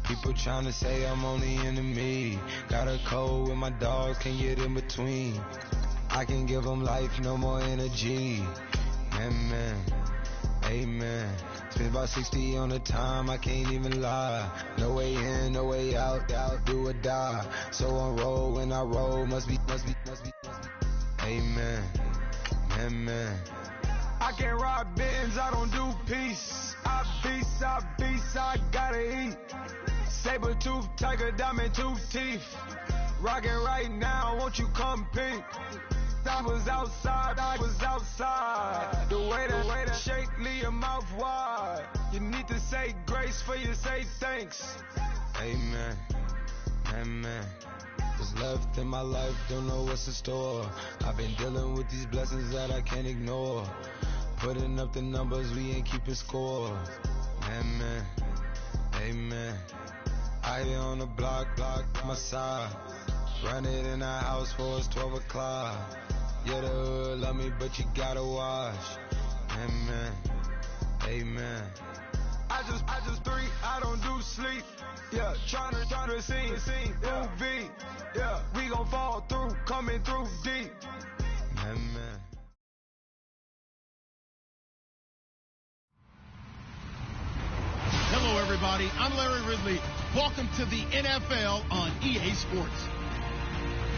People trying to say I'm on the enemy. Got a code with my dogs, can't get in between. I can give them life, no more energy. Amen, amen. Spent about 60 on the time, I can't even lie. No way in, no way out, do or die. So on roll, when I roll, must be. Amen, amen. I can't ride Benz, I don't do peace. I beast, I gotta eat. Saber tooth, tiger, diamond tooth teeth. Rockin' right now, won't you come peep? I was outside. The way that shake, leave your mouth wide. You need to say grace for you say thanks. Amen, amen. What's left in my life, don't know what's in store. I've been dealing with these blessings that I can't ignore. Putting up the numbers, we ain't keeping score. Amen, amen. I be on the block, my side. Run it in our house for it's 12 o'clock. Yeah, the hood love me, but you gotta watch. Amen, amen. I just three, I don't do sleep. Yeah, tryna see, UV. Yeah, we gon' fall through, coming through deep. Amen. Hello, everybody. I'm Larry Ridley. Welcome to the NFL on EA Sports.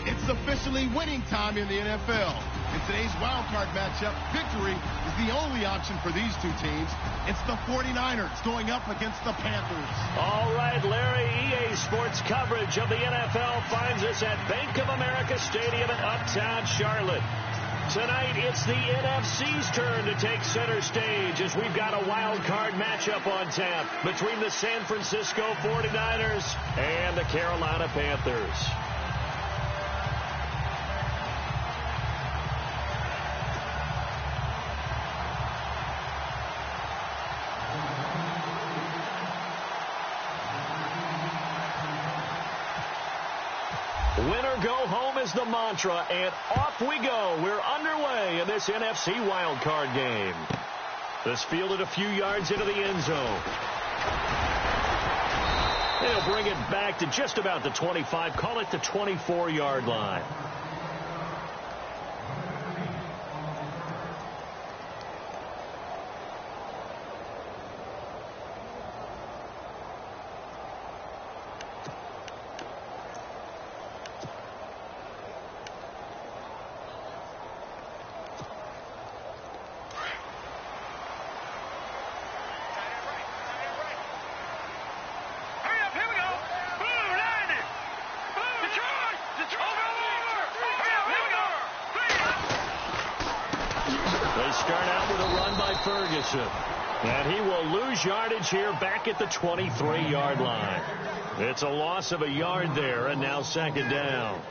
It's officially winning time in the NFL. In today's wildcard matchup, victory is the only option for these two teams. It's the 49ers going up against the Panthers. All right, Larry, EA Sports coverage of the NFL finds us at Bank of America Stadium in Uptown Charlotte. Tonight, it's the NFC's turn to take center stage as we've got a wild card matchup on tap between the San Francisco 49ers and the Carolina Panthers. Winner go home is the mantra, and off we go. We're underway in this NFC wildcard game. This fielded a few yards into the end zone. They'll bring it back to just about the 25, call it the 24-yard line. And he will lose yardage here back at the 23-yard line. It's a loss of a yard there, and now second down.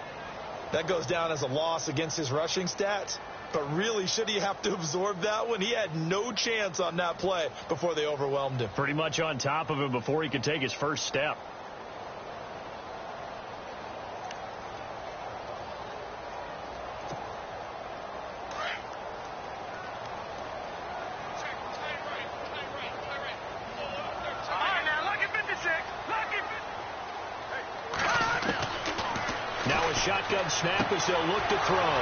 That goes down as a loss against his rushing stats, but really, should he have to absorb that one? He had no chance on that play before they overwhelmed him. Pretty much on top of him before he could take his first step. Shotgun snap as they'll look to throw.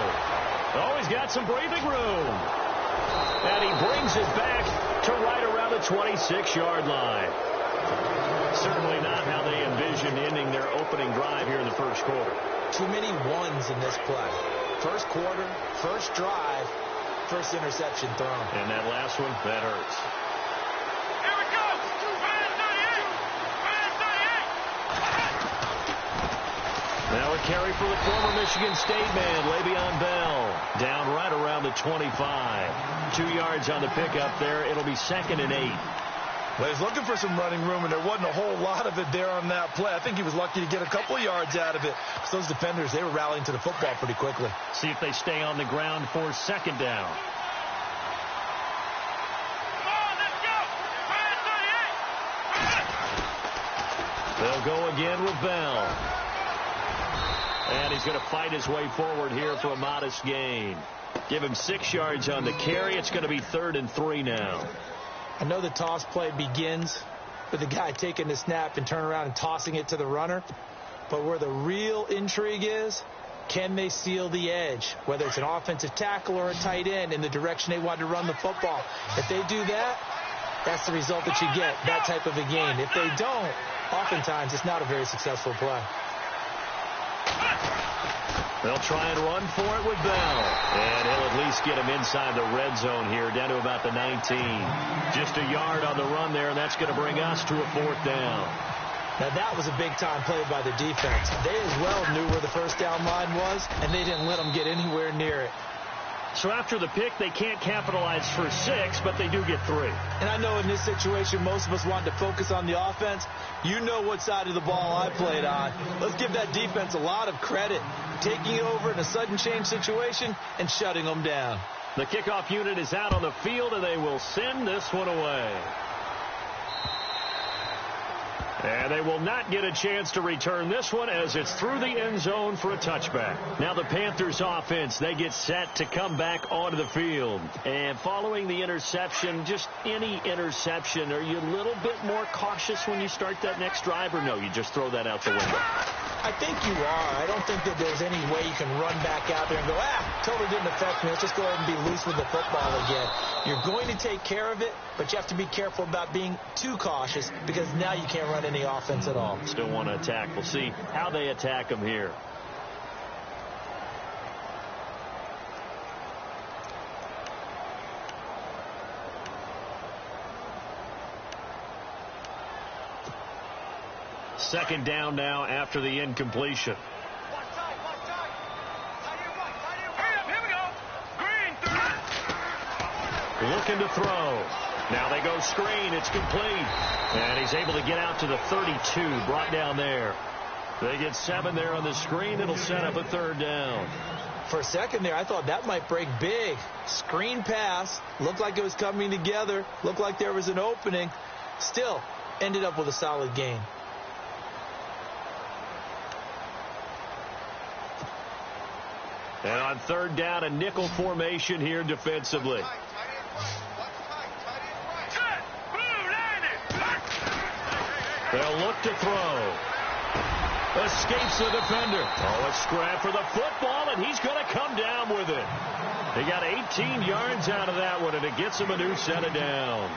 Oh, he's got some breathing room. And he brings it back to right around the 26-yard line. Certainly not how they envisioned ending their opening drive here in the first quarter. Too many ones in this play. First quarter, first drive, first interception thrown. And that last one, that hurts. Now a carry for the former Michigan State man, Le'Veon Bell, down right around the 25. 2 yards on the pickup there. It'll be 2nd and 8. Well, he's looking for some running room, and there wasn't a whole lot of it there on that play. I think he was lucky to get a couple of yards out of it. Because those defenders, they were rallying to the football pretty quickly. See if they stay on the ground for second down. They'll go again with Bell. And he's going to fight his way forward here for a modest gain. Give him 6 yards on the carry. It's going to be 3rd and 3 now. I know the toss play begins with the guy taking the snap and turning around and tossing it to the runner. But where the real intrigue is, can they seal the edge, whether it's an offensive tackle or a tight end, in the direction they want to run the football? If they do that, that's the result that you get, that type of a game. If they don't, oftentimes it's not a very successful play. They'll try and run for it with Bell. And he'll at least get him inside the red zone here, down to about the 19. Just a yard on the run there, and that's going to bring us to a 4th down. Now, that was a big-time play by the defense. They as well knew where the first down line was, and they didn't let them get anywhere near it. So after the pick, they can't capitalize for 6, but they do get 3. And I know in this situation, most of us wanted to focus on the offense. You know what side of the ball I played on. Let's give that defense a lot of credit, taking over in a sudden change situation and shutting them down. The kickoff unit is out on the field, and they will send this one away. And they will not get a chance to return this one as it's through the end zone for a touchback. Now the Panthers offense, they get set to come back onto the field. And following the interception, just any interception, are you a little bit more cautious when you start that next drive, or no, you just throw that out the window? I think you are. I don't think that there's any way you can run back out there and go, totally didn't affect me. Let's just go ahead and be loose with the football again. You're going to take care of it, but you have to be careful about being too cautious because now you can't run any offense at all. Still want to attack. We'll see how they attack them here. Second down now after the incompletion. Looking to throw. Now they go screen. It's complete. And he's able to get out to the 32. Brought down there. They get 7 there on the screen. It'll set up a 3rd down. For a second there, I thought that might break big. Screen pass. Looked like it was coming together. Looked like there was an opening. Still, ended up with a solid gain. And on 3rd down, a nickel formation here defensively. They'll look to throw. Escapes the defender. Oh, a scrap for the football, and he's going to come down with it. He got 18 yards out of that one, and it gets him a new set of downs.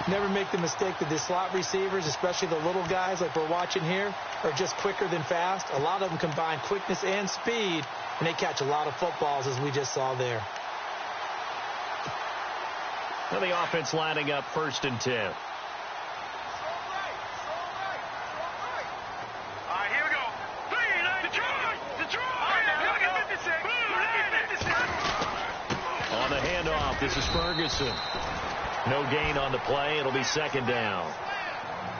Never make the mistake that the slot receivers, especially the little guys like we're watching here, are just quicker than fast. A lot of them combine quickness and speed, and they catch a lot of footballs, as we just saw there. Now the offense lining up 1st and 10. On the handoff, this is Ferguson. No gain on the play. It'll be 2nd down.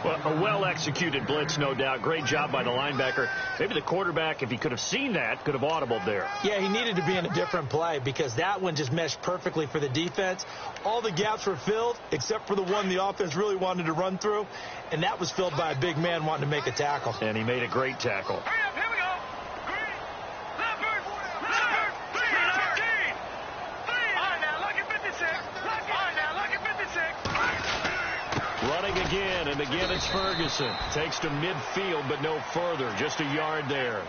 Well, a well-executed blitz, no doubt. Great job by the linebacker. Maybe the quarterback, if he could have seen that, could have audibled there. Yeah, he needed to be in a different play because that one just meshed perfectly for the defense. All the gaps were filled except for the one the offense really wanted to run through, and that was filled by a big man wanting to make a tackle. And he made a great tackle. Running again, and again it's Ferguson. Takes to midfield, but no further. Just a yard there.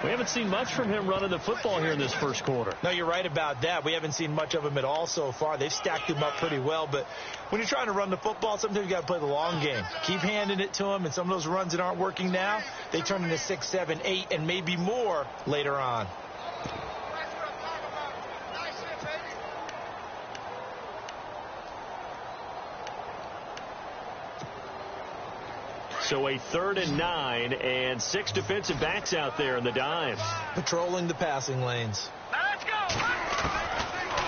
We haven't seen much from him running the football here in this first quarter. No, you're right about that. We haven't seen much of him at all so far. They've stacked him up pretty well, but when you're trying to run the football, sometimes you got to play the long game. Keep handing it to him, and some of those runs that aren't working now, they turn into 6, 7, 8, and maybe more later on. So a 3rd and 9, and 6 defensive backs out there in the dime. Patrolling the passing lanes. Let's go!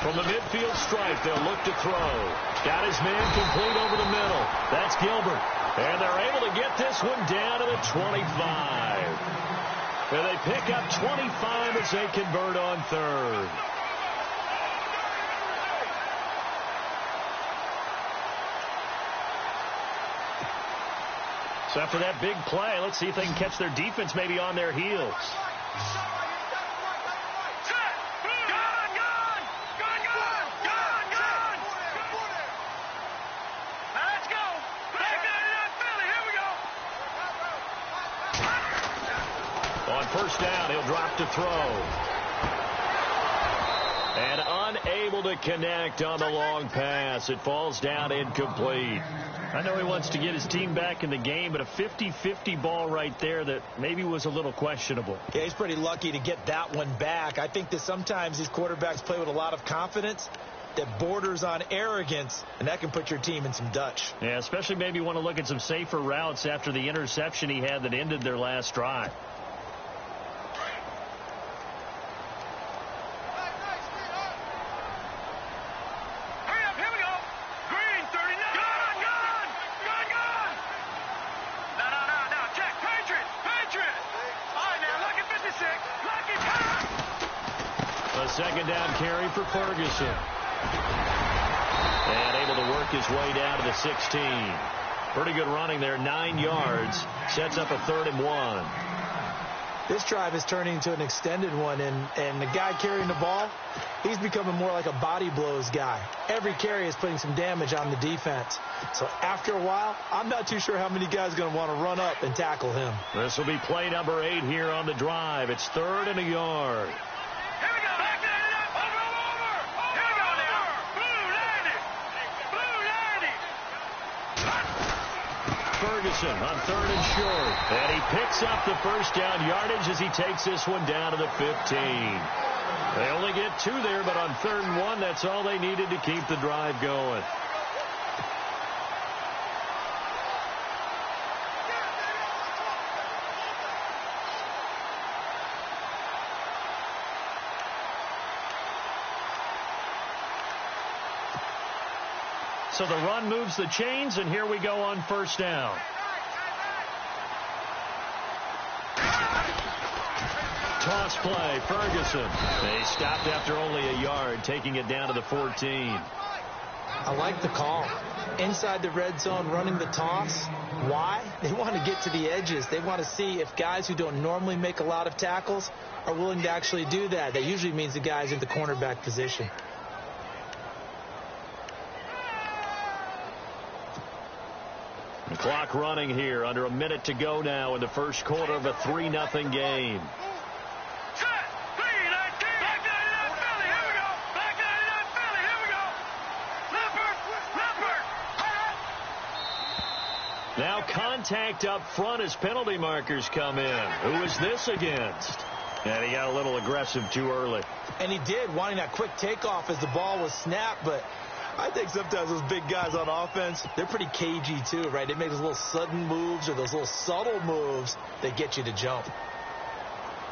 From the midfield stripe, they'll look to throw. Got his man complete over the middle. That's Gilbert. And they're able to get this one down to the 25. And they pick up 25 as they convert on 3rd. So after that big play, let's see if they can catch their defense maybe on their heels. first down. He'll drop to throw. And unable to connect on the long pass. It falls down incomplete. I know he wants to get his team back in the game, but a 50-50 ball right there that maybe was a little questionable. Yeah, he's pretty lucky to get that one back. I think that sometimes these quarterbacks play with a lot of confidence that borders on arrogance, and that can put your team in some Dutch. Yeah, especially maybe want to look at some safer routes after the interception he had that ended their last drive. Second down carry for Ferguson. And able to work his way down to the 16. Pretty good running there, 9 yards. Sets up a 3rd and 1. This drive is turning into an extended one, and the guy carrying the ball, he's becoming more like a body blows guy. Every carry is putting some damage on the defense. So after a while, I'm not too sure how many guys are going to want to run up and tackle him. This will be play number 8 here on the drive. It's 3rd and a yard. Ferguson on 3rd and short. And he picks up the first down yardage as he takes this one down to the 15. They only get 2 there, but on 3rd and 1, that's all they needed to keep the drive going. So the run moves the chains, and here we go on first down. Toss play, Ferguson. They stopped after only a yard, taking it down to the 14. I like the call. Inside the red zone, running the toss. Why? They want to get to the edges. They want to see if guys who don't normally make a lot of tackles are willing to actually do that. That usually means the guy's in the cornerback position. The clock running here, under a minute to go now in the first quarter of a 3-0 game. Now contact up front as penalty markers come in. Who is this against? And he got a little aggressive too early. And he did, wanting that quick takeoff as the ball was snapped, but I think sometimes those big guys on offense, they're pretty cagey too, right? They make those little sudden moves or those little subtle moves that get you to jump.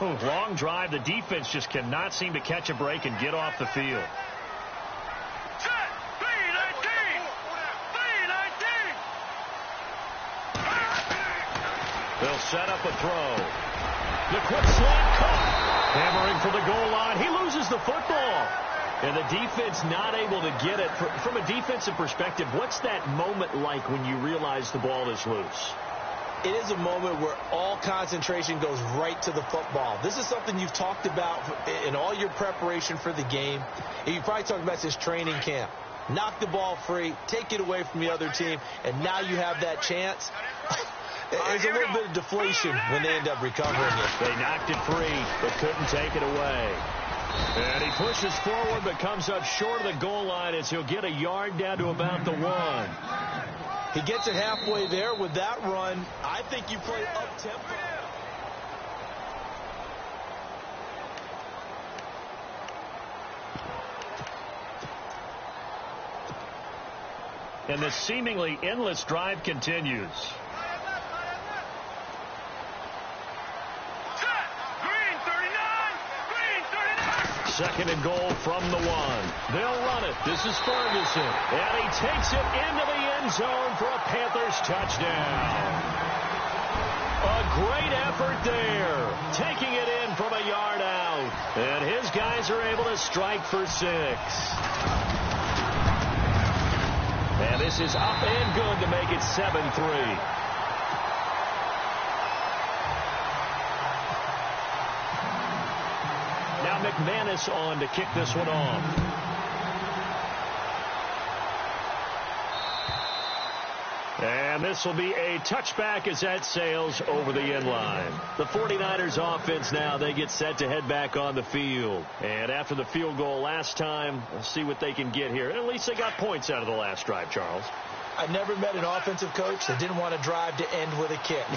Oh, long drive. The defense just cannot seem to catch a break and get off the field. They'll set up a throw. The quick slant caught. Hammering for the goal line. He loses the football. And the defense not able to get it. From a defensive perspective, what's that moment like when you realize the ball is loose? It is a moment where all concentration goes right to the football. This is something you've talked about in all your preparation for the game. And you probably talked about this training camp. Knock the ball free, take it away from the other team, and now you have that chance. There's a little bit of deflation when they end up recovering it. They knocked it free, but couldn't take it away. And he pushes forward, but comes up short of the goal line as he'll get a yard down to about the 1. He gets it halfway there with that run. I think you play up-tempo. And the seemingly endless drive continues. Second and goal from the 1. They'll run it. This is Ferguson. And he takes it into the end zone for a Panthers touchdown. A great effort there. Taking it in from a yard out. And his guys are able to strike for 6. And this is up and good to make it 7-3. McManus on to kick this one off. And And this will be a touchback as that sails over the end line. The 49ers offense now, they get set to head back on the field. And after the field goal last time, we'll see what they can get here. At least they got points out of the last drive, Charles. I never met an offensive coach that didn't want to drive to end with a kick.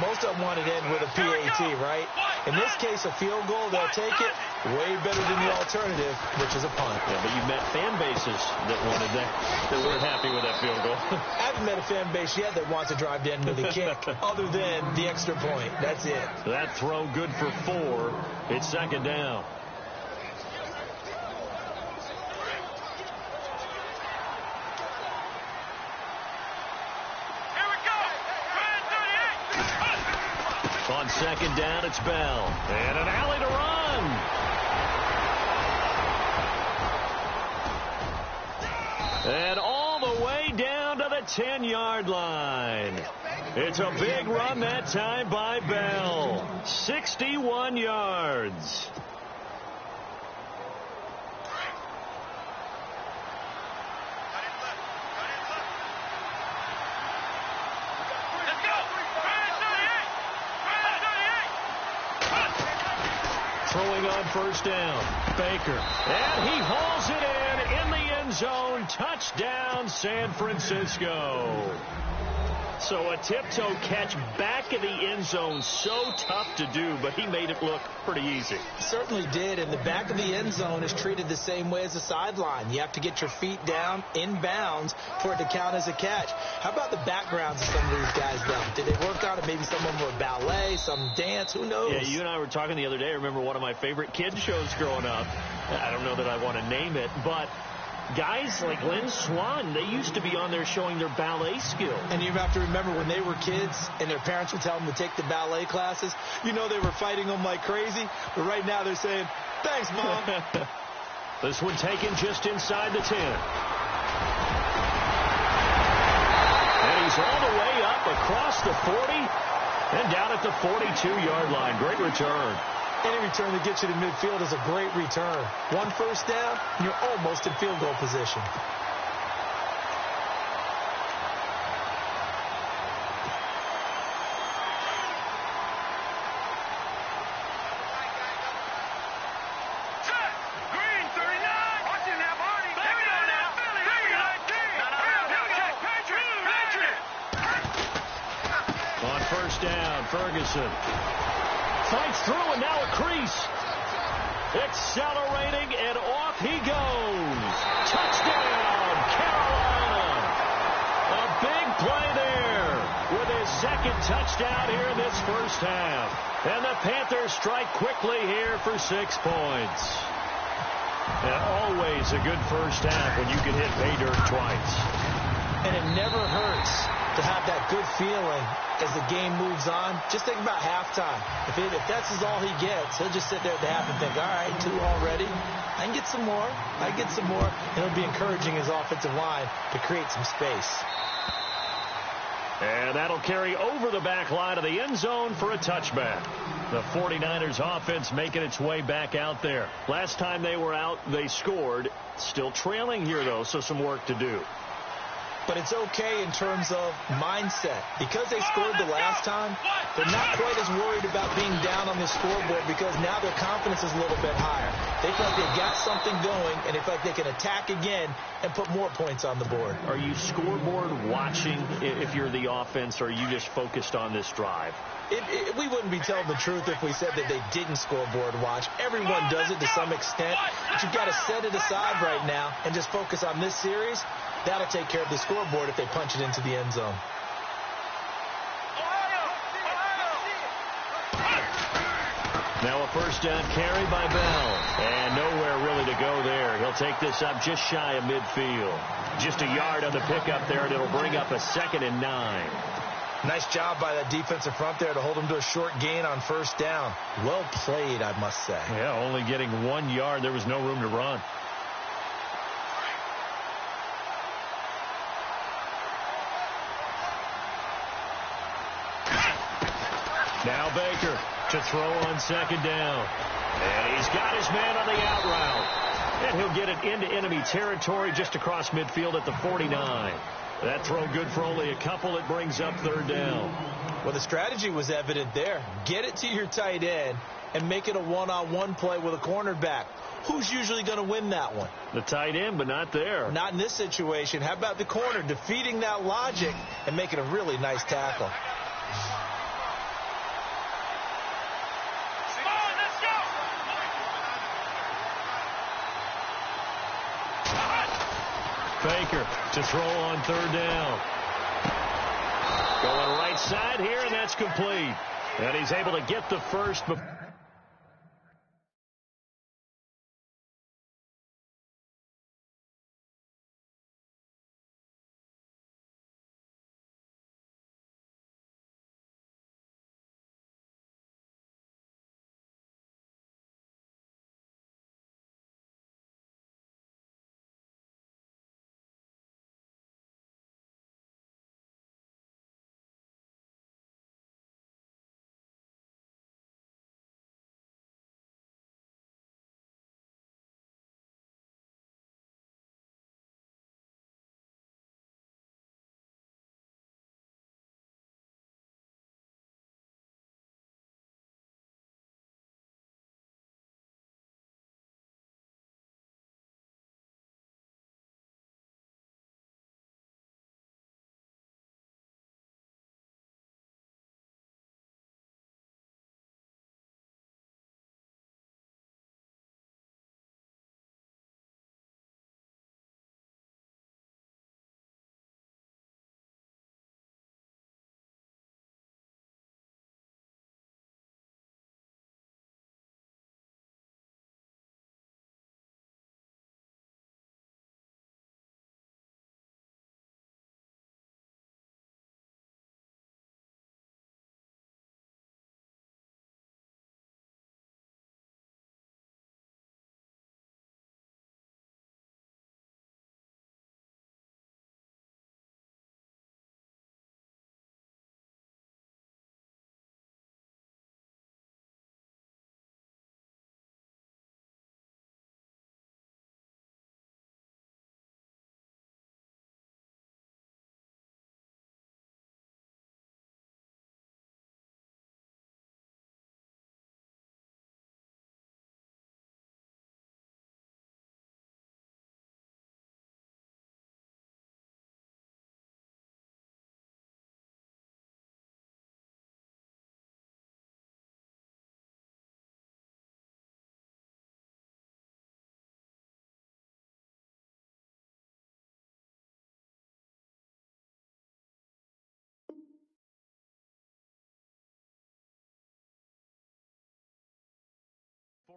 Most of them wanted to end with a PAT, right? In this case, a field goal, they'll take it way better than the alternative, which is a punt. Yeah, but you've met fan bases that wanted that weren't happy with that field goal. I haven't met a fan base yet that wants to drive to end with a kick, other than the extra point. That's it. That throw good for 4. It's second down. On second down, it's Bell. And an alley to run. And all the way down to the 10-yard line. It's a big run that time by Bell. 61 yards. Throwing on first down, Baker. And he hauls it in the end zone. Touchdown, San Francisco. So a tiptoe catch back in the end zone, so tough to do, but he made it look pretty easy. Certainly did, and the back of the end zone is treated the same way as the sideline. You have to get your feet down in bounds for it to count as a catch. How about the backgrounds of some of these guys, though? Did they work out it? Maybe some of them were ballet, some dance, who knows? Yeah, you and I were talking the other day. I remember one of my favorite kids shows growing up. I don't know that I want to name it, but guys like Lynn Swan, they used to be on there showing their ballet skills. And you have to remember when they were kids and their parents would tell them to take the ballet classes, you know they were fighting them like crazy. But right now they're saying, thanks, Mom. This one taken just inside the 10. And he's all the way up across the 40 and down at the 42-yard line. Great return. Any return that gets you to midfield is a great return. One first down, and you're almost in field goal position. On first down, Ferguson fights through, and now a crease. Accelerating, and off he goes. Touchdown, Carolina. A big play there with his second touchdown here in this first half. And the Panthers strike quickly here for 6 points. And always a good first half when you can hit pay dirt twice. And it never hurts to have that good feeling as the game moves on. Just think about halftime. If that's all he gets, he'll just sit there at the half and think, all right, 2 already. I can get some more. I can get some more. And it'll be encouraging his offensive line to create some space. And that'll carry over the back line of the end zone for a touchback. The 49ers offense making its way back out there. Last time they were out, they scored. Still trailing here, though, so some work to do. But it's okay in terms of mindset. Because they scored the last time, they're not quite as worried about being down on the scoreboard because now their confidence is a little bit higher. They feel like they've got something going, and they feel like they can attack again and put more points on the board. Are you scoreboard watching if you're the offense, or are you just focused on this drive? We wouldn't be telling the truth if we said that they didn't scoreboard watch. Everyone does it to some extent, but you've got to set it aside right now and just focus on this series. That'll take care of the scoreboard if they punch it into the end zone. Now a first down carry by Bell. And nowhere really to go there. He'll take this up just shy of midfield. Just a yard on the pickup there, and it'll bring up a 2nd and 9. Nice job by that defensive front there to hold him to a short gain on first down. Well played, I must say. Yeah, only getting 1 yard. There was no room to run. Now Baker to throw on second down. And he's got his man on the out route. And he'll get it into enemy territory just across midfield at the 49. That throw good for only a couple. It brings up third down. Well, the strategy was evident there. Get it to your tight end and make it a one-on-one play with a cornerback. Who's usually going to win that one? The tight end, but not there. Not in this situation. How about the corner defeating that logic and making a really nice tackle? Baker to throw on third down. Going right side here, and that's complete. And he's able to get the first.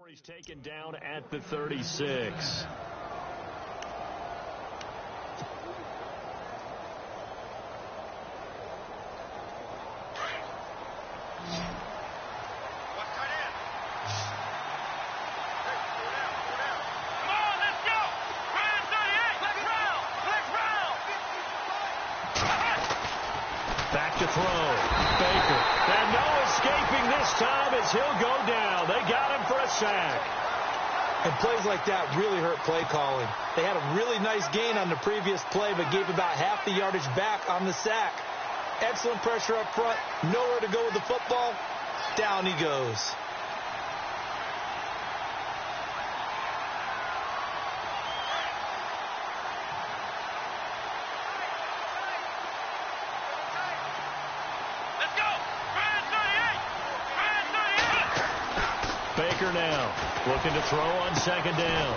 He's taken down at the 36. Back to throw. Baker. And no escaping this time as he'll go down. They got him for a sack. And plays like that really hurt play calling. They had a really nice gain on the previous play, but gave about half the yardage back on the sack. Excellent pressure up front. Nowhere to go with the football. Down he goes. Baker now looking to throw on second down.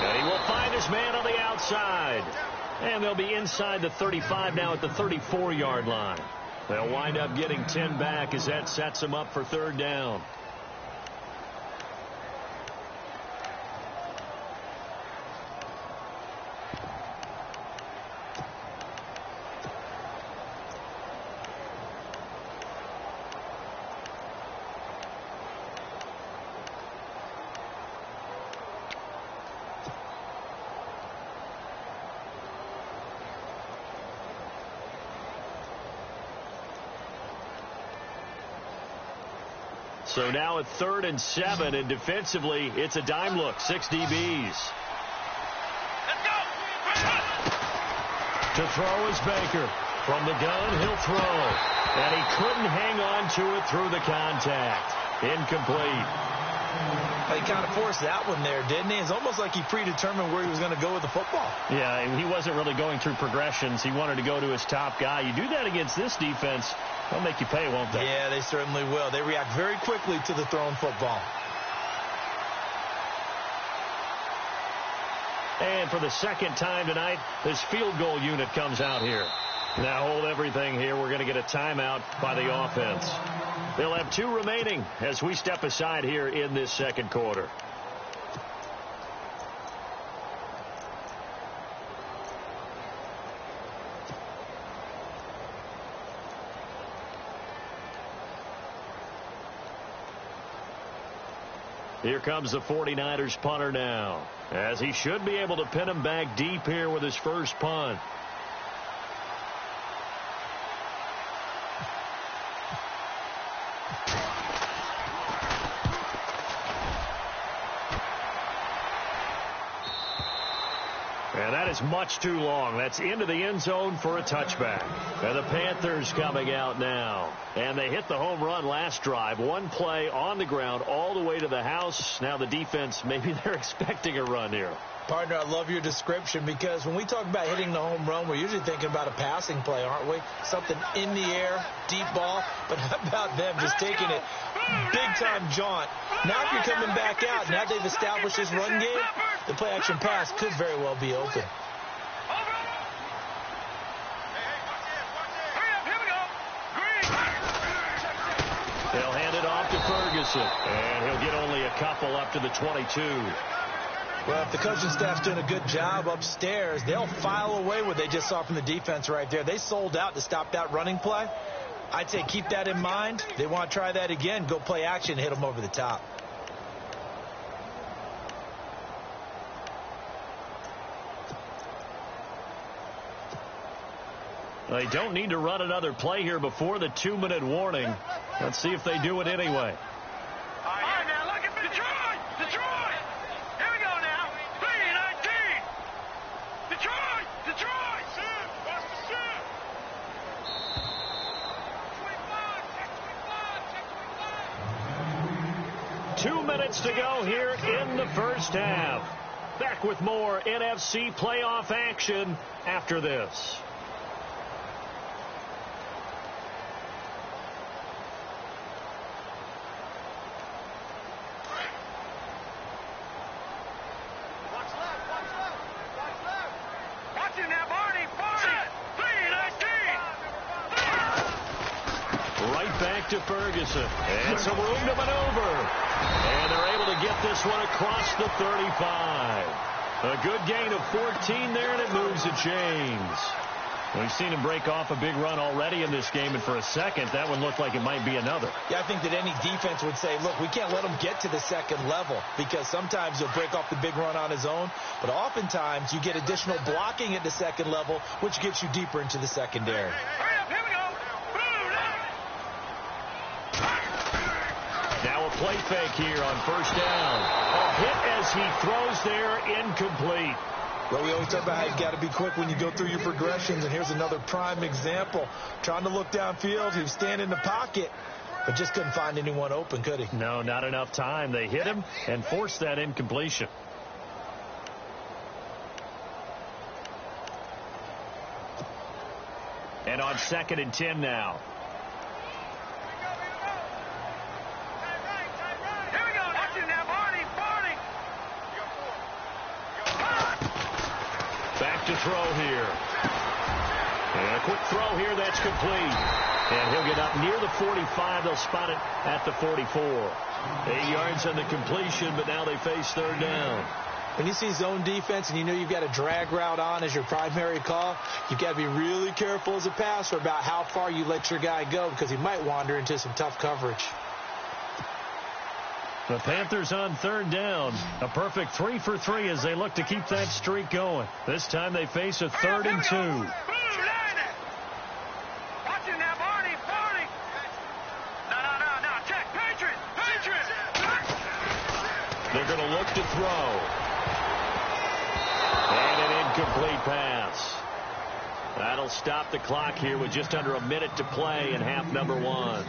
And he will find his man on the outside. And they'll be inside the 35 now at the 34-yard line. They'll wind up getting 10 back as that sets them up for third down. So now at 3rd and 7, and defensively, it's a dime look. 6 DBs. Let's go! To throw is Baker. From the gun, he'll throw. And he couldn't hang on to it through the contact. Incomplete. He kind of forced that one there, didn't he? It's almost like he predetermined where he was going to go with the football. Yeah, he wasn't really going through progressions. He wanted to go to his top guy. You do that against this defense, they'll make you pay, won't they? Yeah, they certainly will. They react very quickly to the thrown football. And for the second time tonight, this field goal unit comes out here. Now hold everything here. We're going to get a timeout by the offense. They'll have 2 remaining as we step aside here in this second quarter. Here comes the 49ers punter now, as he should be able to pin him back deep here with his first punt. And that is much too long. That's into the end zone for a touchback. And the Panthers coming out now. And they hit the home run last drive. 1 play on the ground all the way to the house. Now the defense, maybe they're expecting a run here. Partner, I love your description, because when we talk about hitting the home run, we're usually thinking about a passing play, aren't we? Something in the air, deep ball. But how about them just taking it big-time jaunt? Now if you're coming back out, now they've established this run game, the play-action pass could very well be open. They'll hand it off to Ferguson, and he'll get only a couple up to the 22. Well, if the coaching staff's doing a good job upstairs, they'll file away what they just saw from the defense right there. They sold out to stop that running play. I'd say keep that in mind. They want to try that again. Go play action, hit them over the top. They don't need to run another play here before the 2-minute warning. Let's see if they do it anyway. All right, now look at Detroit! Detroit! Here we go now. 3-19. Detroit! Detroit! Watch the shoot! Check 2 minutes to go here in the first half. Back with more NFC playoff action after this. To Ferguson, and some room to maneuver, and they're able to get this one across the 35. A good gain of 14 there, and it moves the chains. We've seen him break off a big run already in this game, and for a second, that one looked like it might be another. Yeah, I think that any defense would say, look, we can't let him get to the second level, because sometimes he'll break off the big run on his own, but oftentimes you get additional blocking at the second level, which gets you deeper into the secondary. Now a play fake here on first down. A hit as he throws there, incomplete. Well, we always talk about how you've got to be quick when you go through your progressions, and here's another prime example. Trying to look downfield, he was standing in the pocket, but just couldn't find anyone open, could he? No, not enough time. They hit him and forced that incompletion. And on 2nd and 10 now. Back to throw here. And a quick throw here that's complete. And he'll get up near the 45. They'll spot it at the 44. 8 yards on the completion, but now they face 3rd down. When you see zone defense and you know you've got a drag route on as your primary call, you've got to be really careful as a passer about how far you let your guy go, because he might wander into some tough coverage. The Panthers on 3rd down. A perfect 3 for 3 as they look to keep that streak going. This time they face a 3rd and 2. They're going to look to throw. And an incomplete pass. That'll stop the clock here with just under a minute to play in half number 1.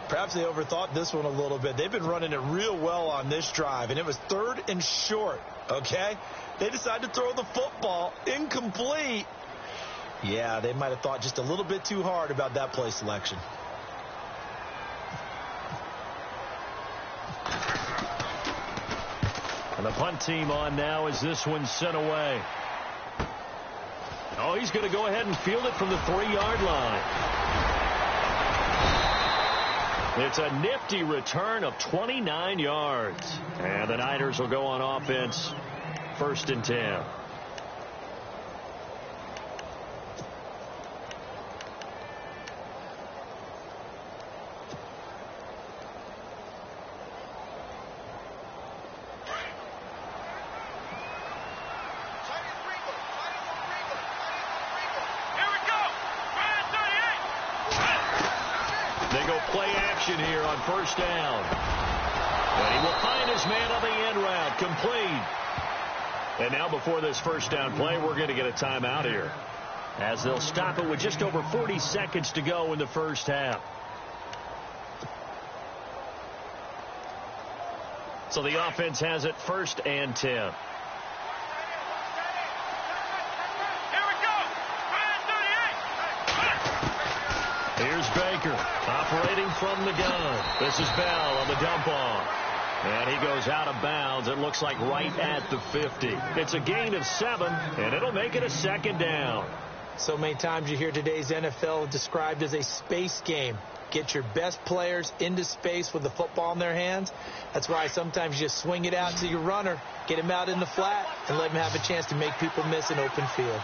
Perhaps they overthought this one a little bit. They've been running it real well on this drive, and it was 3rd and short, okay? They decided to throw the football incomplete. Yeah, they might have thought just a little bit too hard about that play selection. And the punt team on now as this one's sent away. Oh, he's going to go ahead and field it from the 3-yard line. It's a nifty return of 29 yards. And the Niners will go on offense, 1st and 10. Here on 1st down. And he will find his man on the end route, complete. And now before this 1st down play, we're going to get a timeout here, as they'll stop it with just over 40 seconds to go in the 1st half. So the offense has it 1st and 10. Here's Baker operating from the gun. This is Bell on the dump off. And he goes out of bounds. It looks like right at the 50. It's a gain of 7, and it'll make it a 2nd down. So many times you hear today's NFL described as a space game. Get your best players into space with the football in their hands. That's why sometimes you just swing it out to your runner, get him out in the flat, and let him have a chance to make people miss an open field.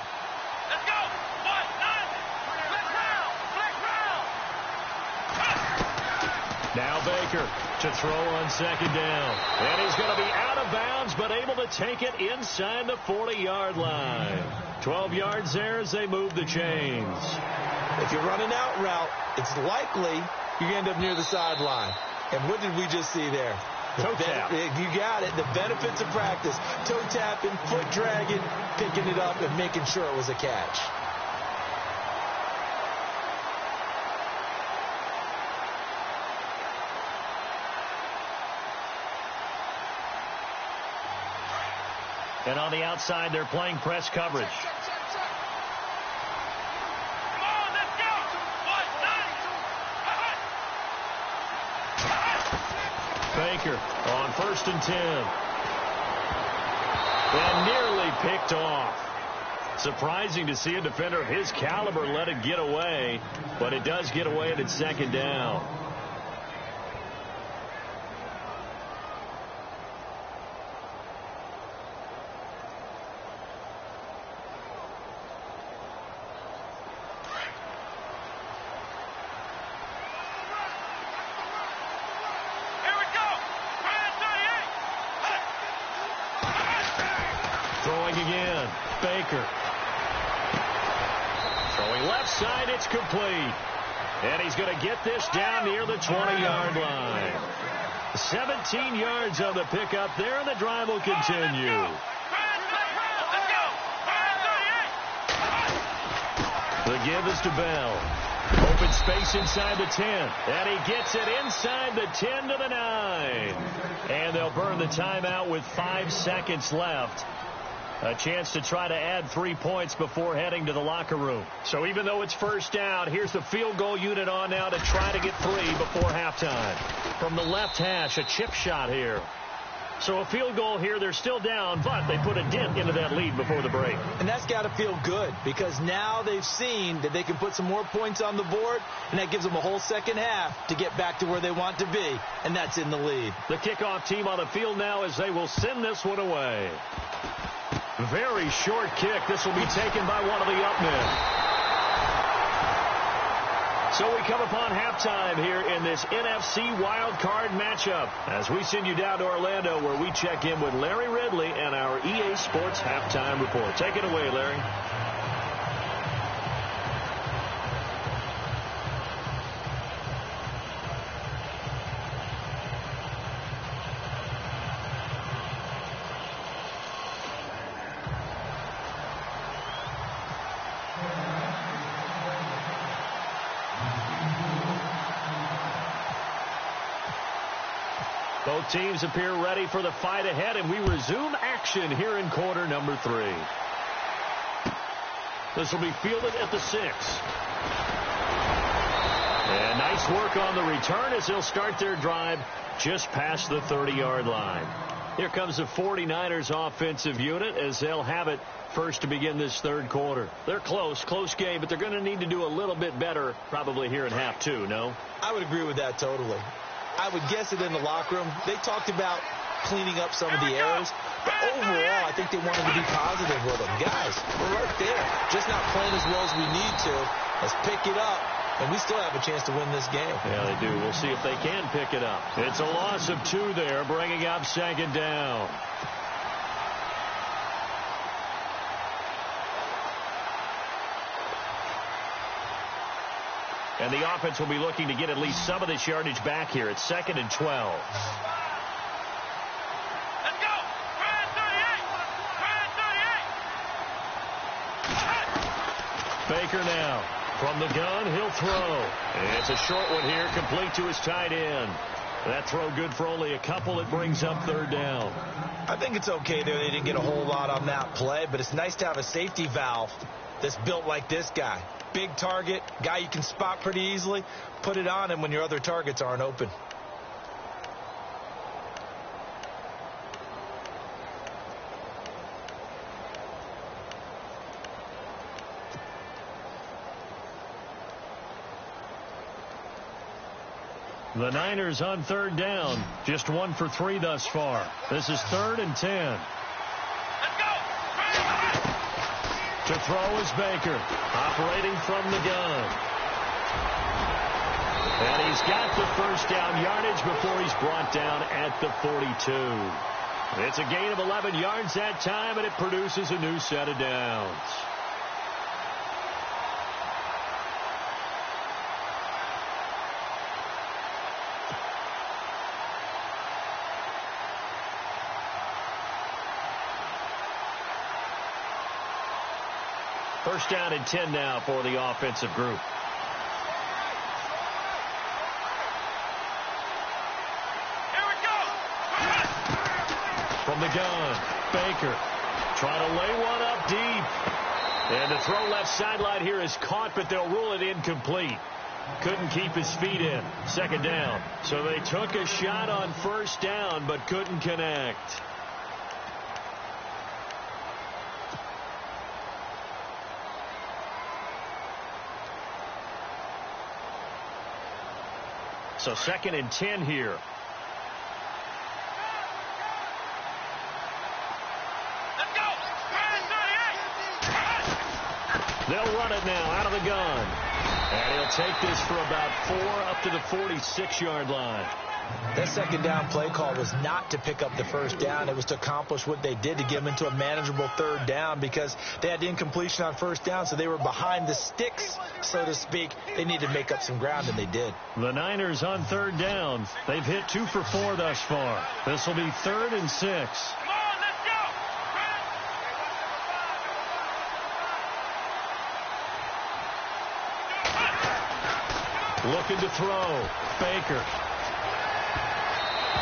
Now Baker to throw on 2nd down. And he's going to be out of bounds, but able to take it inside the 40-yard line. 12 yards there as they move the chains. If you run an out route, it's likely you end up near the sideline. And what did we just see there? Toe tap. You got it. The benefits of practice. Toe tapping, foot dragging, picking it up, and making sure it was a catch. And on the outside, they're playing press coverage. Baker on 1st and 10. And nearly picked off. Surprising to see a defender of his caliber let it get away, but it does get away and it's 2nd down. Again, Baker. Throwing left side, it's complete. And he's going to get this down near the 20-yard line. 17 yards on the pickup there, and the drive will continue. The give is to Bell. Open space inside the 10. And he gets it inside the 10 to the 9. And they'll burn the timeout with 5 seconds left. A chance to try to add 3 points before heading to the locker room. So even though it's 1st down, here's the field goal unit on now to try to get 3 before halftime. From the left hash, a chip shot here. So a field goal here, they're still down, but they put a dent into that lead before the break. And that's got to feel good, because now they've seen that they can put some more points on the board, and that gives them a whole 2nd half to get back to where they want to be, and that's in the lead. The kickoff team on the field now as they will send this one away. Very short kick. This will be taken by one of the up men. So we come upon halftime here in this NFC wildcard matchup as we send you down to Orlando, where we check in with Larry Ridley and our EA Sports halftime report. Take it away, Larry. Both teams appear ready for the fight ahead, and we resume action here in quarter number 3. This will be fielded at the 6. And nice work on the return as they'll start their drive just past the 30-yard line. Here comes the 49ers offensive unit as they'll have it first to begin this third quarter. They're close game, but they're going to need to do a little bit better probably here in half 2, no? I would agree with that totally. I would guess it in the locker room. They talked about cleaning up some of the errors, but overall, I think they wanted to be positive with them. Guys, we're right there. Just not playing as well as we need to. Let's pick it up, and we still have a chance to win this game. Yeah, they do. We'll see if they can pick it up. It's a loss of 2 there, bringing up second down. And the offense will be looking to get at least some of this yardage back here. It's 2nd and 12. Let's go! Brad 38! Baker now. From the gun, he'll throw. And it's a short one here, complete to his tight end. That throw good for only a couple. It brings up third down. I think it's okay there. They didn't get a whole lot on that play, but it's nice to have a safety valve that's built like this guy. Big target, guy you can spot pretty easily. Put it on him when your other targets aren't open. The Niners on third down. Just 1 for 3 thus far. This is 3rd and 10. Let's go! To throw is Baker, operating from the gun. And he's got the first down yardage before he's brought down at the 42. It's a gain of 11 yards that time, and it produces a new set of downs. First down and 10 now for the offensive group. Here we go! From the gun, Baker trying to lay one up deep. And the throw left sideline here is caught, but they'll rule it incomplete. Couldn't keep his feet in. Second down. So they took a shot on first down, but couldn't connect. So 2nd and 10 here. Let's go! Brad 38! They'll run it now out of the gun. And he'll take this for about 4 up to the 46-yard line. That second down play call was not to pick up the first down. It was to accomplish what they did, to get them into a manageable third down, because they had the incompletion on first down, so they were behind the sticks, so to speak. They needed to make up some ground, and they did. The Niners on third down. They've hit 2 for 4 thus far. This will be 3rd and 6. Come on, let's go! Looking to throw. Baker.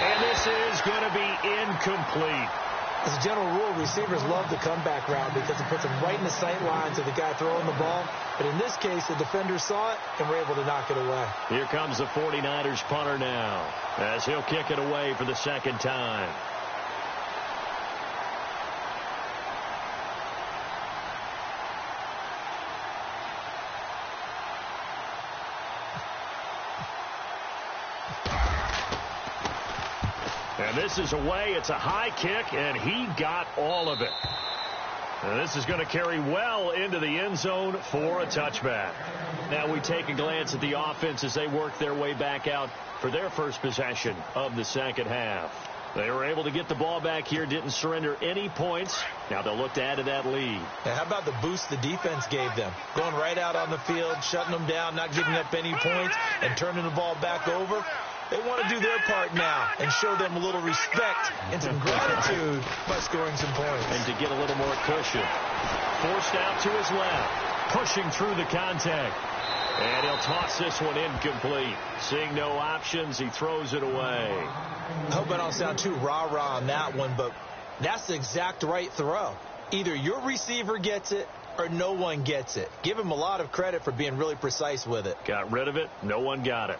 And this is going to be incomplete. As a general rule, receivers love the comeback route because it puts them right in the sight lines of the guy throwing the ball. But in this case, the defenders saw it and were able to knock it away. Here comes the 49ers punter now, as he'll kick it away for the second time. And this is away. It's a high kick, and he got all of it. And this is going to carry well into the end zone for a touchback. Now we take a glance at the offense as they work their way back out for their first possession of the second half. They were able to get the ball back here, didn't surrender any points. Now they'll look to add to that lead. Now, how about the boost the defense gave them? Going right out on the field, shutting them down, not giving up any points, and turning the ball back over. They want to do their part now and show them a little respect and some gratitude by scoring some points. And to get a little more cushion. Forced out to his left. Pushing through the contact. And he'll toss this one incomplete. Seeing no options, he throws it away. I hope I don't sound too rah-rah on that one, but that's the exact right throw. Either your receiver gets it or no one gets it. Give him a lot of credit for being really precise with it. Got rid of it. No one got it.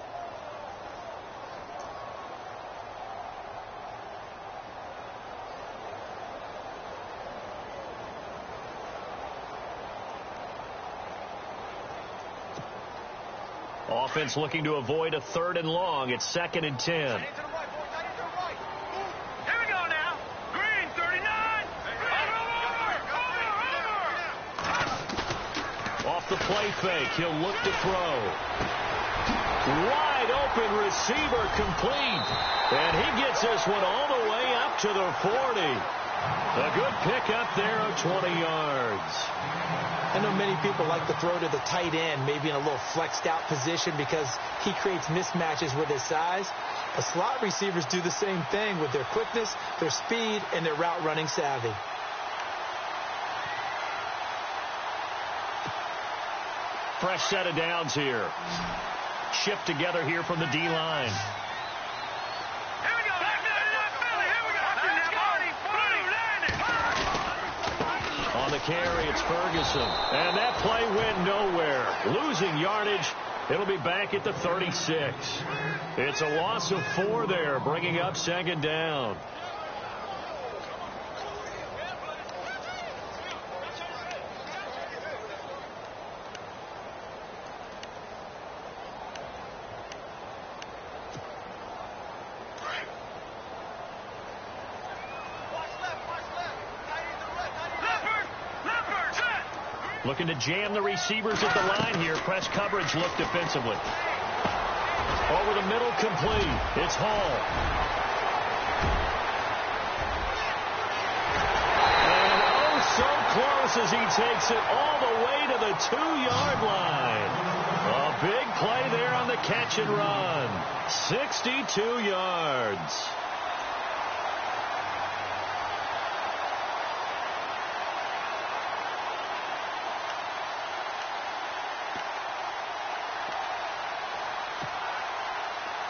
Offense looking to avoid a 3rd and long. It's 2nd and 10. Here we go now. Green, 39. Off the play fake. He'll look to throw. Wide open receiver complete. And he gets this one all the way up to the 40. A good pick up there of 20 yards. I know many people like to throw to the tight end, maybe in a little flexed out position because he creates mismatches with his size. The slot receivers do the same thing with their quickness, their speed, and their route running savvy. Fresh set of downs here. Shift together here from the D-line. Here we go. Here we go. On the carry, it's Ferguson. And that play went nowhere. Losing yardage. It'll be back at the 36. It's a loss of 4 there, bringing up 2nd down. Looking to jam the receivers at the line here. Press coverage look defensively. Over the middle, complete. It's Hall. And oh, so close as he takes it all the way to the 2-yard line. A big play there on the catch and run. 62 yards.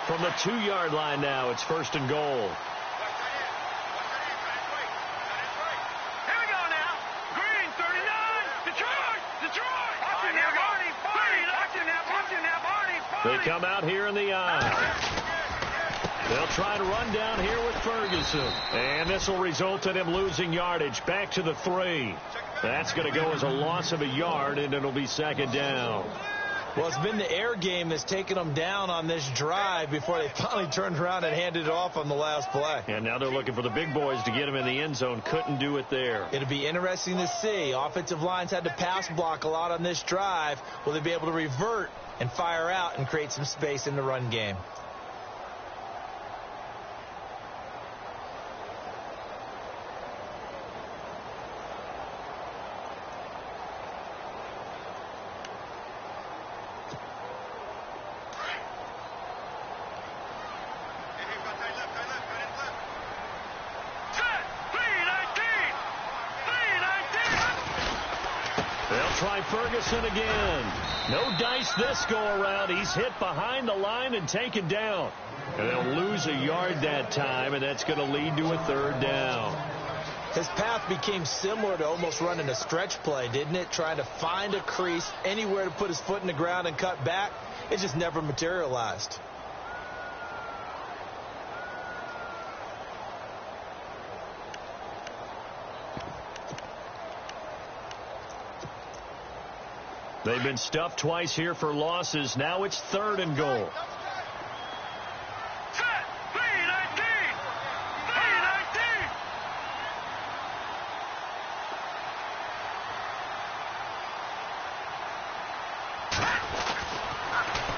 From the 2-yard line now, it's 1st and goal. Here we go now. Green, 39. Detroit. They come out here in the eye. They'll try to run down here with Ferguson. And this will result in him losing yardage. Back to the 3. That's going to go as a loss of a yard, and it'll be 2nd down. Well, it's been the air game that's taken them down on this drive before they finally turned around and handed it off on the last play. And now they're looking for the big boys to get him in the end zone. Couldn't do it there. It'll be interesting to see. Offensive lines had to pass block a lot on this drive. Will they be able to revert and fire out and create some space in the run game? Try Ferguson again. No dice this go around. He's hit behind the line and taken down. And they'll lose a yard that time, and that's going to lead to a 3rd down. His path became similar to almost running a stretch play, didn't it? Trying to find a crease, anywhere to put his foot in the ground and cut back. It just never materialized. They've been stuffed twice here for losses. Now it's 3rd and goal.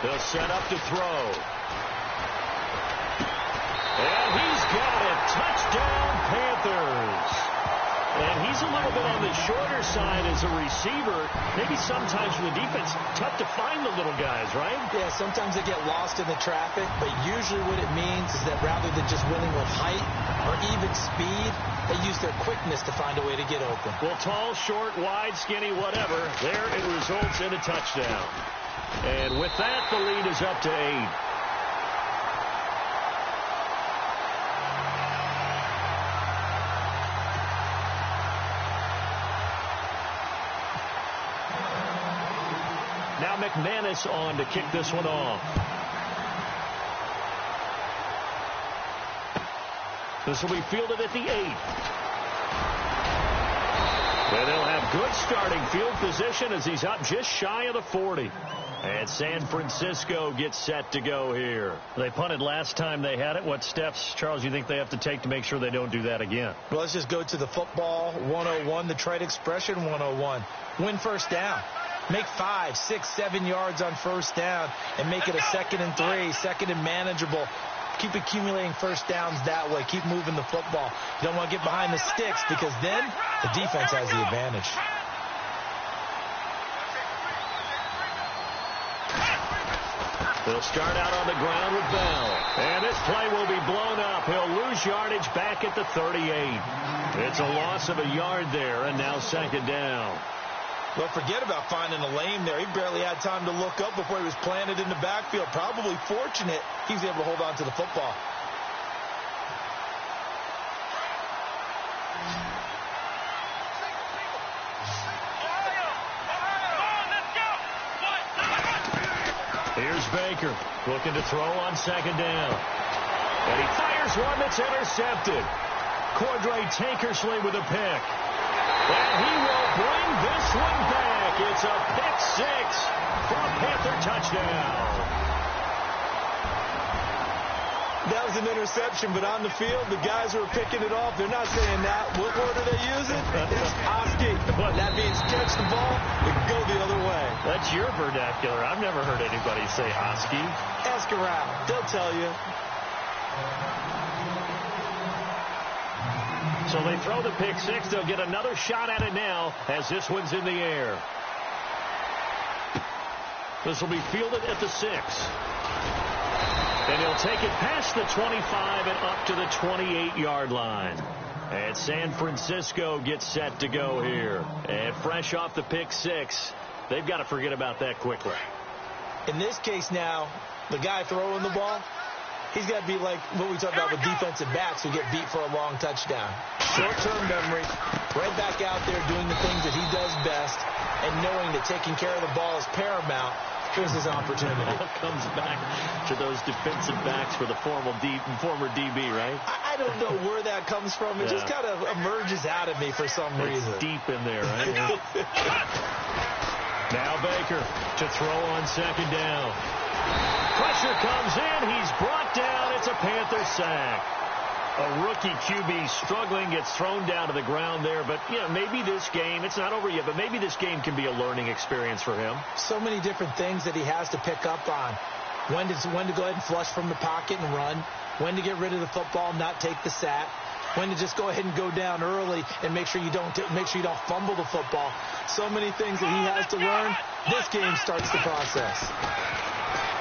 They'll set up to throw. And he's got it. Touchdown, Panthers. And he's a little bit on the shorter side as a receiver. Maybe sometimes for the defense, tough to find the little guys, right? Yeah, sometimes they get lost in the traffic, but usually what it means is that rather than just winning with height or even speed, they use their quickness to find a way to get open. Well, tall, short, wide, skinny, whatever, there it results in a touchdown. And with that, the lead is up to 8. Now McManus on to kick this one off. This will be fielded at the 8. And they'll have good starting field position as he's up just shy of the 40. And San Francisco gets set to go here. They punted last time they had it. What steps, Charles, you think they have to take to make sure they don't do that again? Well, let's just go to the football 101, the trite expression 101. Win first down. Make 5, 6, 7 yards on first down and make it a 2nd and 3, 2nd and manageable. Keep accumulating first downs that way. Keep moving the football. You don't want to get behind the sticks because then the defense has the advantage. They'll start out on the ground with Bell. And this play will be blown up. He'll lose yardage back at the 38. It's a loss of a yard there, and now 2nd down. Well, forget about finding a lane there. He barely had time to look up before he was planted in the backfield. Probably fortunate he was able to hold on to the football. Here's Baker looking to throw on 2nd down. And he fires one that's intercepted. Cordray Tankersley with a pick. And he will bring this one back. It's a pick 6 for a Panther touchdown. That was an interception, but on the field, the guys who are picking it off, they're not saying that. What word are they using? It's Oski. That means catch the ball and go the other way. That's your vernacular. I've never heard anybody say Oski. Ask around. They'll tell you. So they throw the pick 6. They'll get another shot at it now as this one's in the air. This will be fielded at the 6. And he'll take it past the 25 and up to the 28-yard line. And San Francisco gets set to go here. And fresh off the pick 6, they've got to forget about that quickly. In this case now, the guy throwing the ball, he's got to be like what we talk about with defensive backs who get beat for a long touchdown. Short-term memory, right back out there doing the things that he does best, and knowing that taking care of the ball is paramount. Here's his opportunity. It all comes back to those defensive backs for the former DB, right? I don't know where that comes from. It just kind of emerges out of me for some reason. It's deep in there, right? Now Baker to throw on 2nd down. Pressure comes in. He's brought down. It's a Panther sack. A rookie QB struggling, gets thrown down to the ground there. But, you know, maybe this game, it's not over yet, but maybe this game can be a learning experience for him. So many different things that he has to pick up on. When to go ahead and flush from the pocket and run. When to get rid of the football, not take the sack. When to just go ahead and go down early and make sure you don't fumble the football. So many things that he has to learn. This game starts the process.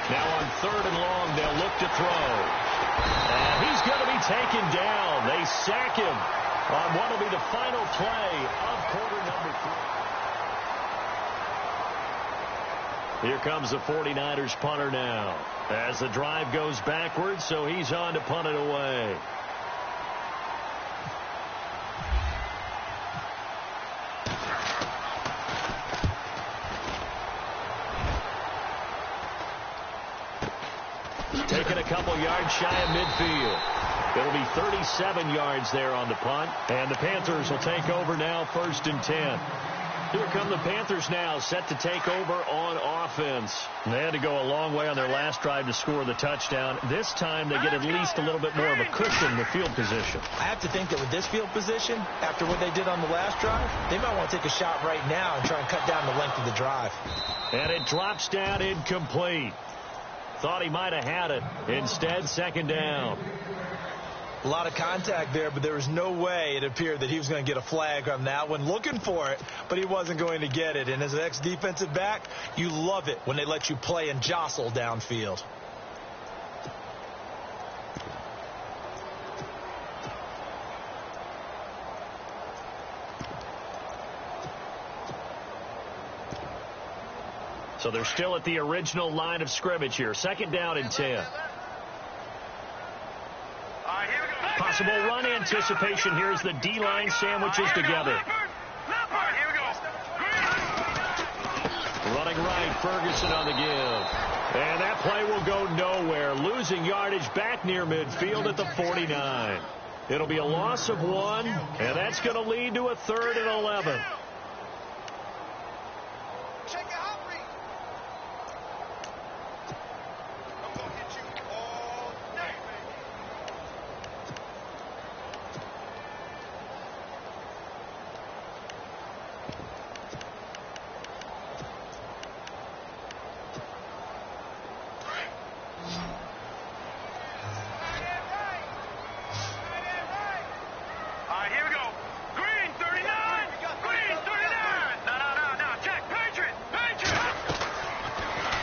Now on 3rd and long, they'll look to throw. And he's going to be taken down. They sack him on what will be the final play of quarter number 3. Here comes the 49ers punter now. As the drive goes backwards, so he's on to punt it away. Taking a couple yards shy of midfield. It'll be 37 yards there on the punt. And the Panthers will take over now, 1st and 10. Here come the Panthers now, set to take over on offense. They had to go a long way on their last drive to score the touchdown. This time they get at least a little bit more of a cushion with field position. I have to think that with this field position, after what they did on the last drive, they might want to take a shot right now and try and cut down the length of the drive. And it drops down incomplete. Thought he might have had it. Instead, 2nd down. A lot of contact there, but there was no way it appeared that he was going to get a flag on that one. Looking for it, but he wasn't going to get it. And as an ex-defensive back, you love it when they let you play and jostle downfield. So they're still at the original line of scrimmage here. 2nd down and 10. Possible run anticipation here as the D-line sandwiches together. Running right, Ferguson on the give. And that play will go nowhere. Losing yardage back near midfield at the 49. It'll be a loss of 1, and that's going to lead to a 3rd and 11.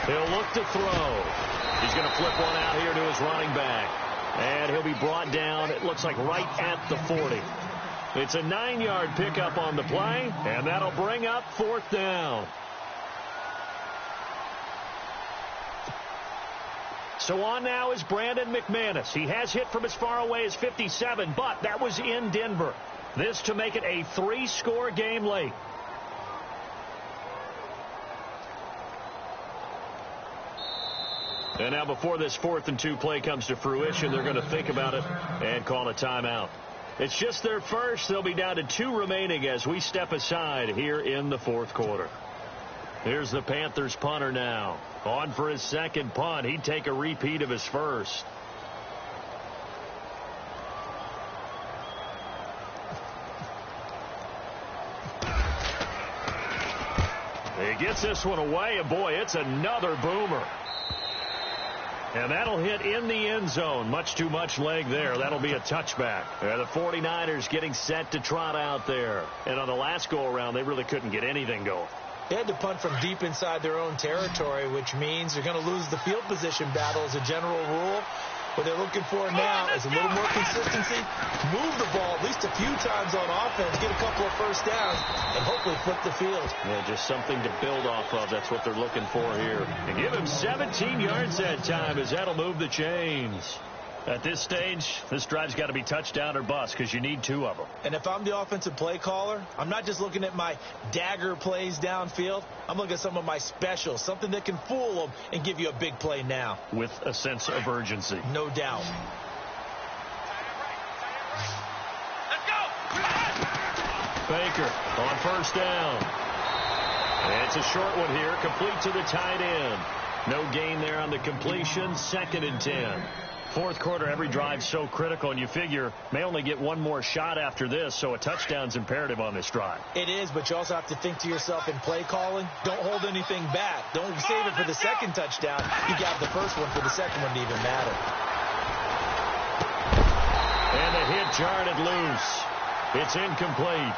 He'll look to throw. He's going to flip one out here to his running back. And he'll be brought down, it looks like, right at the 40. It's a 9-yard pickup on the play, and that'll bring up 4th down. So on now is Brandon McManus. He has hit from as far away as 57, but that was in Denver. This to make it a 3-score game late. And now before this 4th and 2 play comes to fruition, they're going to think about it and call a timeout. It's just their first. They'll be down to 2 remaining as we step aside here in the 4th quarter. Here's the Panthers punter now. On for his 2nd punt. He'd take a repeat of his first. He gets this one away, and boy, it's another boomer. And that'll hit in the end zone. Much too much leg there. That'll be a touchback. The 49ers getting set to trot out there. And on the last go-around, they really couldn't get anything going. They had to punt from deep inside their own territory, which means they're going to lose the field position battle as a general rule. What they're looking for now is a little more consistency, move the ball at least a few times on offense, get a couple of first downs, and hopefully flip the field. Yeah, just something to build off of. That's what they're looking for here. And give him 17 yards that time as that'll move the chains. At this stage, this drive's got to be touchdown or bust because you need 2 of them. And if I'm the offensive play caller, I'm not just looking at my dagger plays downfield. I'm looking at some of my specials, something that can fool them and give you a big play now. With a sense of urgency. No doubt. Let's go! Baker on 1st down. And it's a short one here, complete to the tight end. No gain there on the completion, 2nd and 10. 4th quarter, every drive so critical, and you figure may only get 1 more shot after this, so a touchdown's imperative on this drive. It is, but you also have to think to yourself in play calling, don't hold anything back. Don't save it for the 2nd touchdown. You got the 1st one for the 2nd one to even matter. And the hit jarred it loose. It's incomplete.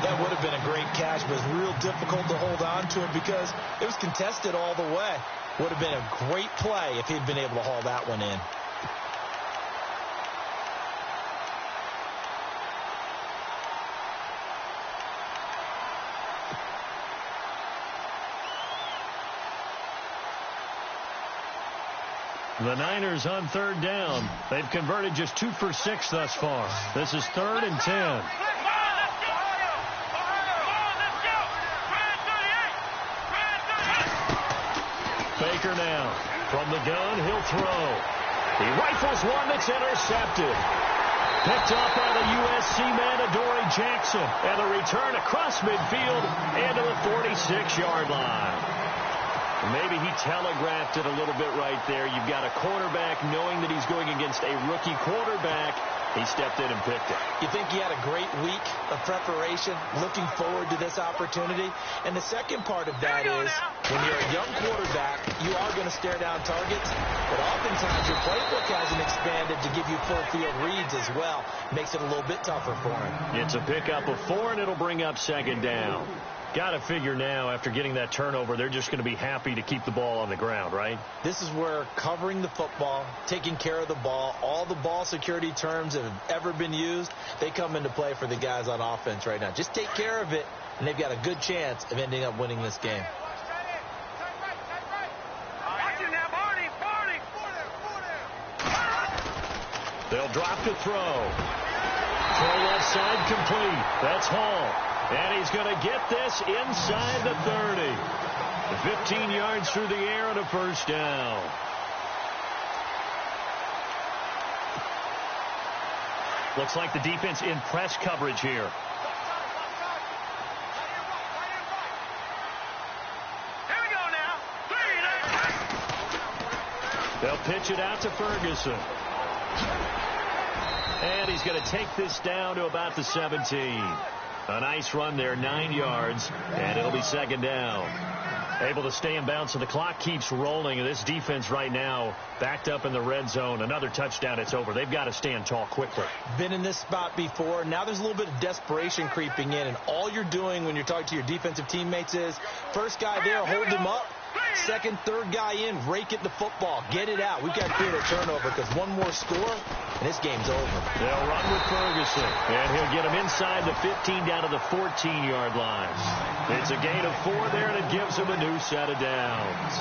That would have been a great catch, but it was real difficult to hold on to it because it was contested all the way. Would have been a great play if he'd been able to haul that one in. The Niners on 3rd down. They've converted just 2 for 6 thus far. This is 3rd and 10. Baker now. From the gun, he'll throw. He rifles one that's intercepted. Picked off by the USC man, Adoree Jackson. And the return across midfield and to the 46-yard line. Maybe he telegraphed it a little bit right there. You've got a quarterback knowing that he's going against a rookie quarterback. He stepped in and picked it. You think he had a great week of preparation, looking forward to this opportunity. And the second part of that is when you're a young quarterback, you are going to stare down targets. But oftentimes your playbook hasn't expanded to give you full field reads as well. Makes it a little bit tougher for him. It's a pickup of 4, and it'll bring up 2nd down. Got to figure now, after getting that turnover, they're just going to be happy to keep the ball on the ground, right? This is where covering the football, taking care of the ball, all the ball security terms that have ever been used, they come into play for the guys on offense right now. Just take care of it, and they've got a good chance of ending up winning this game. They'll drop to throw. Throw left side complete. That's Hall. And he's going to get this inside the 30. 15 yards through the air and a first down. Looks like the defense in press coverage here. Here we go now. 3, They'll pitch it out to Ferguson. And he's going to take this down to about the 17. A nice run there, 9 yards, and it'll be second down. Able to stay in bounds, so the clock keeps rolling. And this defense right now backed up in the red zone. Another touchdown, it's over. They've got to stand tall quickly. Been in this spot before. Now there's a little bit of desperation creeping in. And all you're doing when you're talking to your defensive teammates is, first guy there, hold him up. Second, third guy in, rake at the football. Get it out. We've got to create a turnover because one more score, and this game's over. They'll run with Ferguson, and he'll get him inside the 15 down to the 14-yard line. It's a gain of 4 there, and it gives him a new set of downs.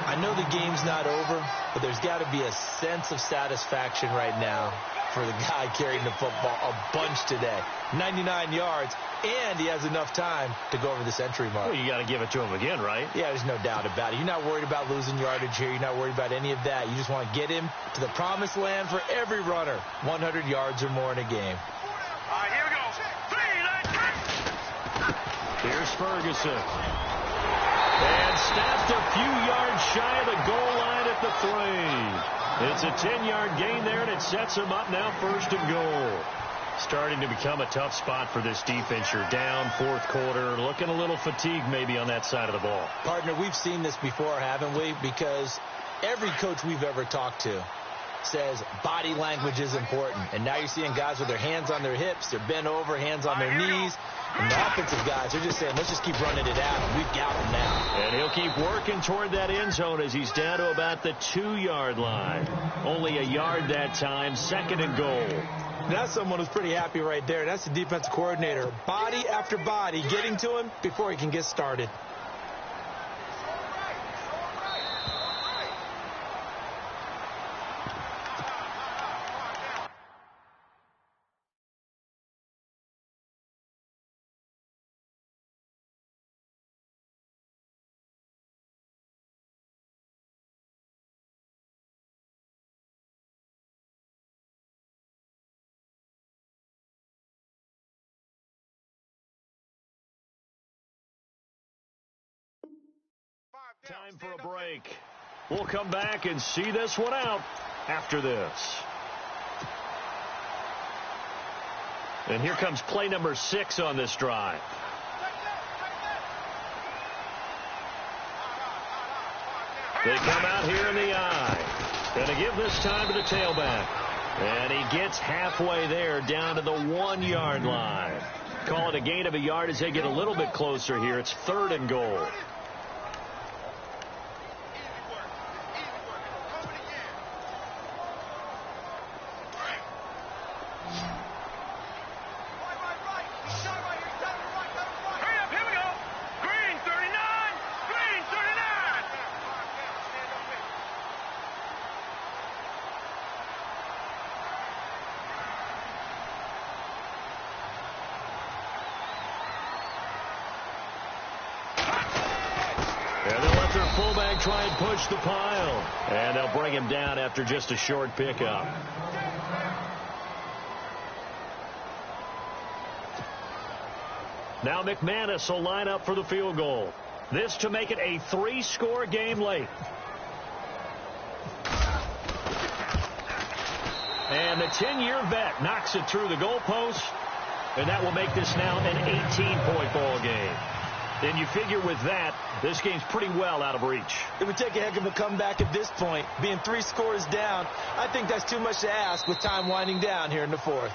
I know the game's not over, but there's got to be a sense of satisfaction right now for the guy carrying the football a bunch today. 99 yards, and he has enough time to go over the century mark. Well, you got to give it to him again, right? Yeah, there's no doubt about it. You're not worried about losing yardage here. You're not worried about any of that. You just want to get him to the promised land for every runner. 100 yards or more in a game. All right, here we go. 3, Here's Ferguson. And snapped a few yards shy of the goal line at the 3. It's a 10-yard gain there, and it sets him up now first and goal. Starting to become a tough spot for this defense. You're down fourth quarter, looking a little fatigued maybe on that side of the ball. Partner, we've seen this before, haven't we? Because every coach we've ever talked to says body language is important. And now you're seeing guys with their hands on their hips, they're bent over, hands on their knees. And the offensive guys are just saying, let's just keep running it out. We've got them now. And he'll keep working toward that end zone as he's down to about the 2-yard line. Only a yard that time, second and goal. That's someone who's pretty happy right there. That's the defensive coordinator. Body after body, getting to him before he can get started. Time for a break. We'll come back and see this one out after this. And here comes play number 6 on this drive. They come out here in the I. Going to give this time to the tailback. And he gets halfway there down to the 1-yard line. Call it a gain of a yard as they get a little bit closer here. It's third and goal. Fullback try and push the pile. And they'll bring him down after just a short pickup. Now McManus will line up for the field goal. This to make it a 3-score game late. And the 10-year vet knocks it through the goalpost. And that will make this now an 18-point ball game. And you figure with that, this game's pretty well out of reach. It would take a heck of a comeback at this point. Being 3 scores down, I think that's too much to ask with time winding down here in the 4th.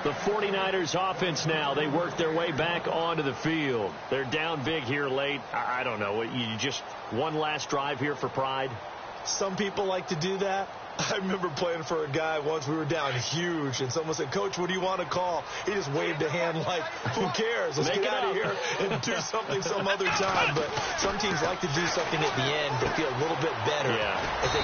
The 49ers offense now, they work their way back onto the field. They're down big here late. I don't know. You just one last drive here for pride? Some people like to do that. I remember playing for a guy once. We were down huge, and someone said, "Coach, what do you want to call?" He just waved a hand like, "Who cares? Let's get out of here and do something some other time." But some teams like to do something at the end. They feel a little bit better as they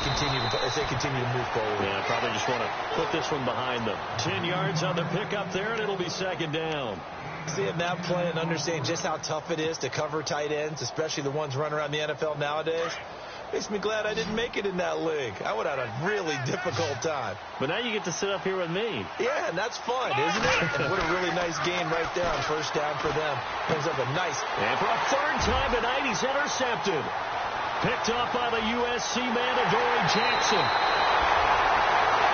continue to move forward. Yeah, probably just want to put this one behind them. 10 yards on the pickup there, and it'll be second down. Seeing that play and understanding just how tough it is to cover tight ends, especially the ones running around the NFL nowadays, makes me glad I didn't make it in that league. I would have had a really difficult time. But now you get to sit up here with me. Yeah, and that's fun, isn't it? And what a really nice game right there on first down for them. Brings up a nice... And for a third time tonight, he's intercepted. Picked up by the USC man, Adoree Jackson.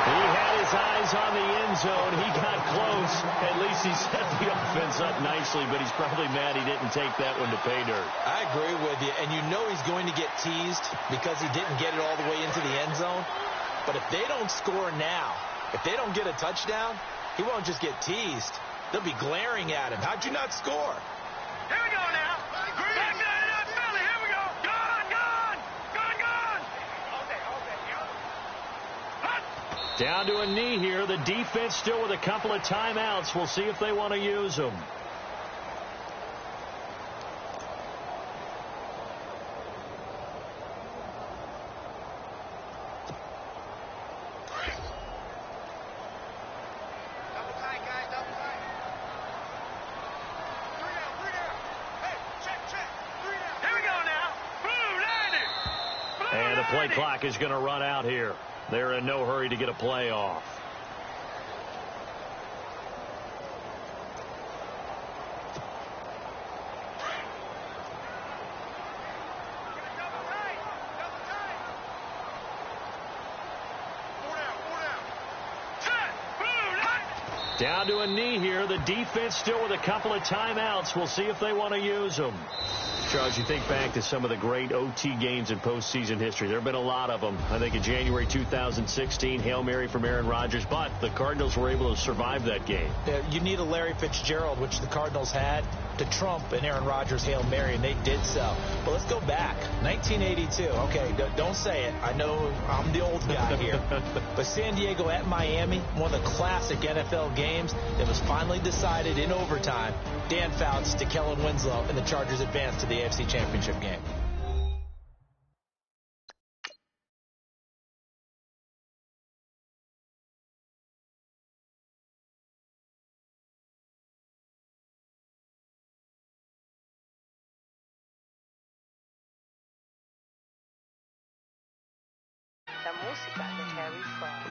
He had his eyes on the end zone. He got close. At least he set the offense up nicely, but he's probably mad he didn't take that one to pay dirt. I agree with you, and you know he's going to get teased because he didn't get it all the way into the end zone. But if they don't score now, if they don't get a touchdown, he won't just get teased. They'll be glaring at him. How'd you not score? Here we go now. Back to that belly. Here we go. Gone. Down to a knee here. The defense still with a couple of timeouts. We'll see if they want to use them. Double tight, guys. Double tight. 3 down. Hey, check. 3 down. Here we go now. Blue 90. And the play clock is going to run out here. They're in no hurry to get a play off. Double tight. 4 down. 10. Blue 90. Down to a knee here. The defense still with a couple of timeouts. We'll see if they want to use them. Charles, you think back to some of the great OT games in postseason history. There have been a lot of them. I think in January 2016, Hail Mary from Aaron Rodgers, but the Cardinals were able to survive that game. You need a Larry Fitzgerald, which the Cardinals had, to trump an Aaron Rodgers Hail Mary, and they did so. But let's go back. 1982. Okay, don't say it. I know I'm the old guy here. But San Diego at Miami, one of the classic NFL games that was finally decided in overtime. Dan Fouts to Kellen Winslow, and the Chargers advanced to the AFC Championship game. La música de Harry Fraud.